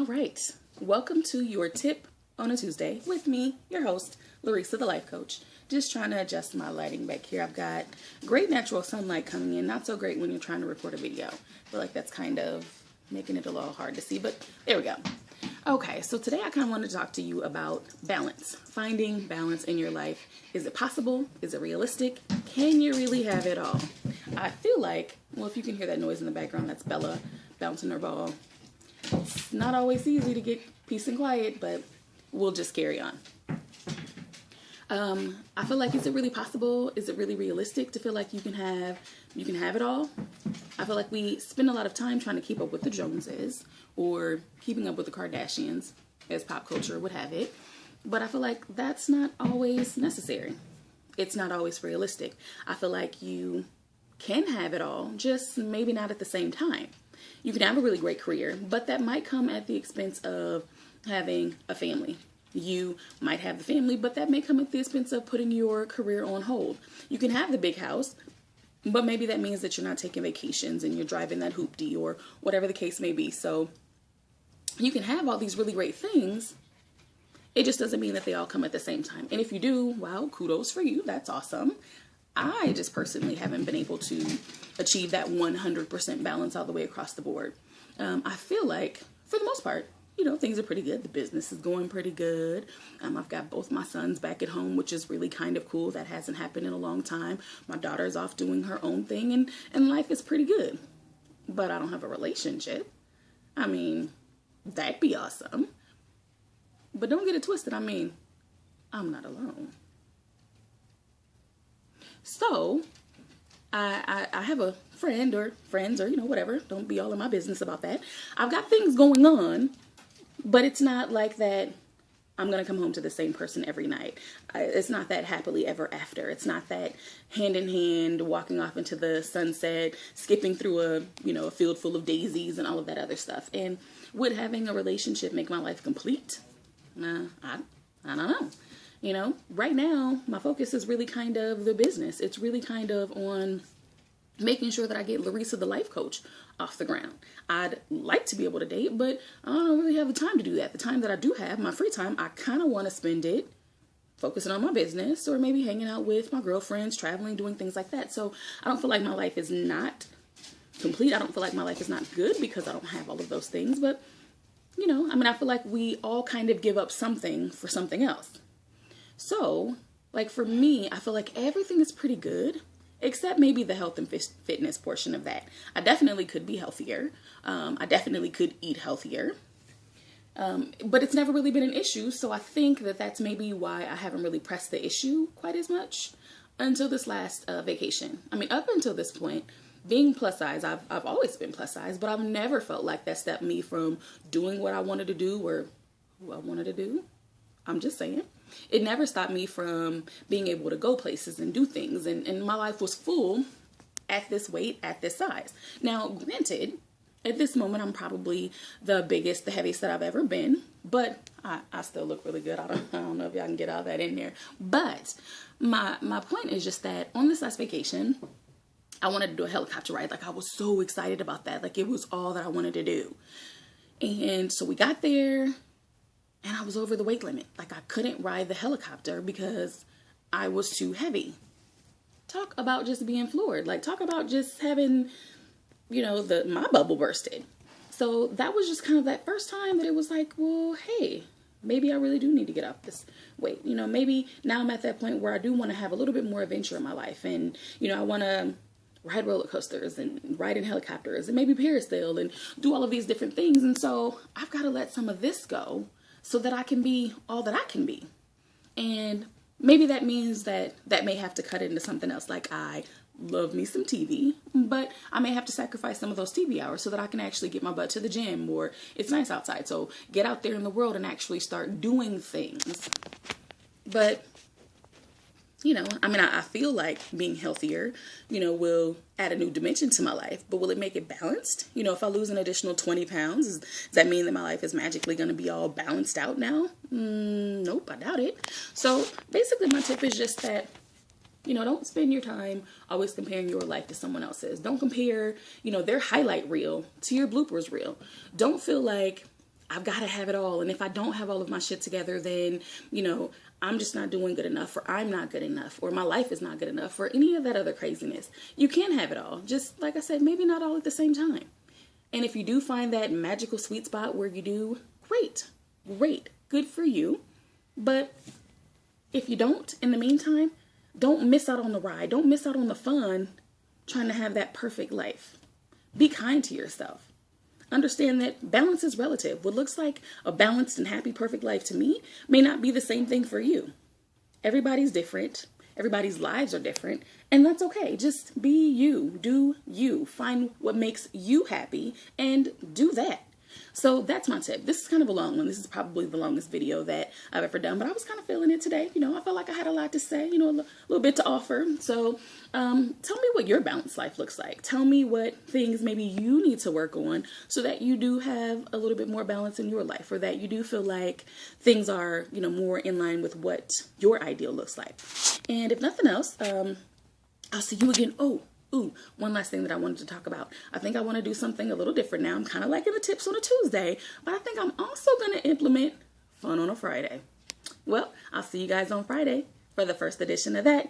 All right. Welcome to your tip on a Tuesday with me, your host, Larissa, the life coach. Just trying to adjust my lighting back here. I've got great natural sunlight coming in. Not so great when you're trying to record a video. I feel like that's kind of making it a little hard to see, but there we go. Okay, so today I kind of wanted to talk to you about balance. Finding balance in your life. Is it possible? Is it realistic? Can you really have it all? I feel like, well, if you can hear that noise in the background, that's Bella bouncing her ball. It's not always easy to get peace and quiet, but we'll just carry on. I feel like, is it really possible? Is it really realistic to feel like you can have it all? I feel like we spend a lot of time trying to keep up with the Joneses or keeping up with the Kardashians, as pop culture would have it. But I feel like that's not always necessary. It's not always realistic. I feel like you can have it all, just maybe not at the same time. You can have a really great career, but that might come at the expense of having a family. You might have the family, but that may come at the expense of putting your career on hold. You can have the big house, but maybe that means that you're not taking vacations and you're driving that hoopty or whatever the case may be. So you can have all these really great things. It just doesn't mean that they all come at the same time. And if you do, wow, kudos for you. That's awesome. I just personally haven't been able to achieve that 100% balance all the way across the board. I feel like, for the most part, things are pretty good. The business is going pretty good. I've got both my sons back at home, which is really kind of cool. That hasn't happened in a long time. My daughter's off doing her own thing, and life is pretty good. But I don't have a relationship. I mean, that'd be awesome. But don't get it twisted. I mean, I'm not alone. So, I have a friend or friends or, whatever. Don't be all in my business about that. I've got things going on, but it's not like that I'm going to come home to the same person every night. It's not that happily ever after. It's not that hand in hand, walking off into the sunset, skipping through a field full of daisies and all of that other stuff. And would having a relationship make my life complete? I don't know. Right now, my focus is really kind of the business. It's really kind of on making sure that I get Larissa, the life coach, off the ground. I'd like to be able to date, but I don't really have the time to do that. The time that I do have, my free time, I kind of want to spend it focusing on my business or maybe hanging out with my girlfriends, traveling, doing things like that. So I don't feel like my life is not complete. I don't feel like my life is not good because I don't have all of those things. But, I feel like we all kind of give up something for something else. So, like for me, I feel like everything is pretty good, except maybe the health and fitness portion of that. I definitely could be healthier. I definitely could eat healthier. But it's never really been an issue. So I think that that's maybe why I haven't really pressed the issue quite as much until this last vacation. Up until this point, being plus size, I've always been plus size, but I've never felt like that stopped me from doing what I wanted to do or who I wanted to do. I'm just saying. It never stopped me from being able to go places and do things. And my life was full at this weight, at this size. Now, granted, at this moment, I'm probably the biggest, the heaviest that I've ever been. But I still look really good. I don't know if y'all can get all that in there. But my point is just that on this last vacation, I wanted to do a helicopter ride. Like, I was so excited about that. Like, it was all that I wanted to do. And so we got there. And I was over the weight limit. Like, I couldn't ride the helicopter because I was too heavy. Talk about just being floored. Like, talk about just having, my bubble bursted. So that was just kind of that first time that it was like, well, hey, maybe I really do need to get off this weight. Maybe now I'm at that point where I do want to have a little bit more adventure in my life. And, I want to ride roller coasters and ride in helicopters and maybe parasail and do all of these different things. And so I've got to let some of this go, so that I can be all that I can be. And maybe that means that may have to cut into something else. Like, I love me some TV, but I may have to sacrifice some of those TV hours so that I can actually get my butt to the gym, or it's nice outside. So get out there in the world and actually start doing things. But, I feel like being healthier, will add a new dimension to my life, but will it make it balanced? If I lose an additional 20 pounds, does that mean that my life is magically going to be all balanced out now? Nope, I doubt it. So basically my tip is just that, don't spend your time always comparing your life to someone else's. Don't compare, their highlight reel to your bloopers reel. Don't feel like I've got to have it all. And if I don't have all of my shit together, then, I'm just not doing good enough, or I'm not good enough, or my life is not good enough, or any of that other craziness. You can have it all. Just like I said, maybe not all at the same time. And if you do find that magical sweet spot where you do, great, good for you. But if you don't, in the meantime, don't miss out on the ride. Don't miss out on the fun trying to have that perfect life. Be kind to yourself. Understand that balance is relative. What looks like a balanced and happy, perfect life to me may not be the same thing for you. Everybody's different. Everybody's lives are different. And that's okay. Just be you. Do you. Find what makes you happy and do that. So that's my tip. This is kind of a long one. This is probably the longest video that I've ever done, but I was kind of feeling it today. I felt like I had a lot to say, a little bit to offer. So tell me what your balanced life looks like. Tell me what things maybe you need to work on so that you do have a little bit more balance in your life, or that you do feel like things are, more in line with what your ideal looks like. And if nothing else, I'll see you again. One last thing that I wanted to talk about. I think I want to do something a little different now. I'm kind of liking the tips on a Tuesday, but I think I'm also going to implement fun on a Friday. Well, I'll see you guys on Friday for the first edition of that.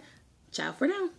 Ciao for now.